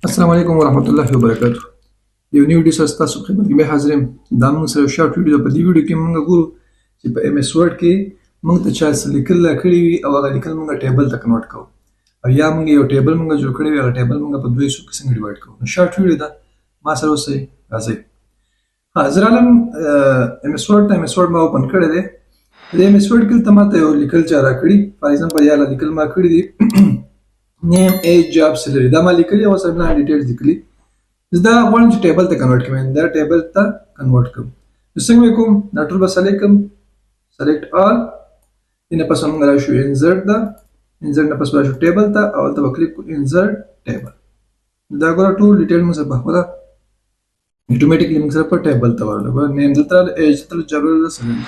السلام علیکم ورحمۃ اللہ وبرکاتہ. یو نیو ویډیو سره تاسو په خدمت کې به حاضر یم. دا موږ سره یو شارټ ویډیو ده. په دې ویډیو کې موږ ګورو چې په ایم اس ورډ کې موږ ته چا څه لیکل راکړي وي او هغه لیکل موږ ټیبل ته کنورټ کوو، او یا موږ یو ټیبل موږ جوړ کړی وي، هغه ټیبل موږ په دوه حصو کې څنګه ډیوایډ کوو. نو شارټ ویډیو ده، ما سره اوسئ، راځئ. زه رالم ایم اس ورډ ته. ایم اس ورډ ما اوپن کړی دی. د ایم اس ورډ کې دلته ماته یو لیکل چا راکړي. فار ایگزامپل یا لیکل ما کړي دي name age job salary. دا ما لیکلي او سره نه ډیټیلز لیکلي. زه دا غواړم چې ټیبل ته کنورټ کړم، دا ټیبل ته کنورټ کړم. نو څنګه وکړم؟ دا ټول به سلیکټ کړم، سلیکټ آل، نه پس موږ راشو انسرټ ده، انسرټ نه پس راشو ټیبل ته او ته به کلیک کړو انسرټ ټیبل. دا ګوره ټول ډیټیل موږ سره په خپله اتوماتیکلی موږ سره په ټیبل ته ورغله. ګوره نیم دلته راغله، ایج دلته جاب سلیکټ.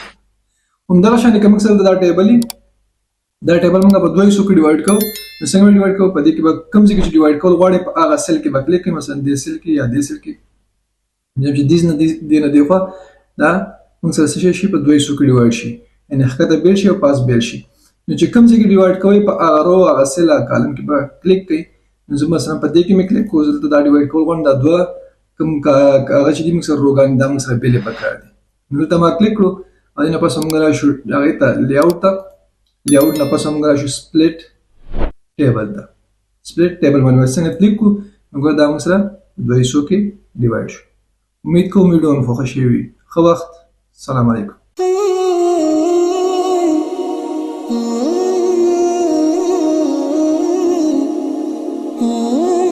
همدغه شان که موږ سره دا ټیبل وي، دا ټیبل موږ په دوه حصو کې ډیوایډ کوو. نو څنګه به ډیوایډ کوو؟ په دې کې به کوم ځای کې چې ډیوایډ کول غواړئ په هغه سیل کې به کلیک کړئ، مثلا دې سیل کې یا دې سیل کې. چې دې نه دې خوا دا موږ سره څه شي په دوه حصو کې ډیوایډ شي، یعنې ښکته بیل شي او پاس بیل شي. نو چې کوم ځای کې ډیوایډ کوئ په هغه رو هغه سیل هغه کالم کې به کلیک کړئ. نو زه مثلا په دې کې مې کلیک کوو، زه دلته دا ډیوایډ کول غواړم. دا دوه کوم هغه چې دي موږ سره روګانې دا موږ سره بیلې پکار دي. نو دلته ما کلیک کړو او دې نه پس موږ راشو هغې ته لیاوټ ته. لیاوټ نه پس موږ راشو سپلیټ ټیبل ته. سپلیټ ټیبل باندې څنګه کلیک کړو نو ګوره دا موږ سره دوه حصو کې ډیوایډ شو. امید کوم ویډیو مو خوښه شوې وي. ښه وخت. سلام علیکم.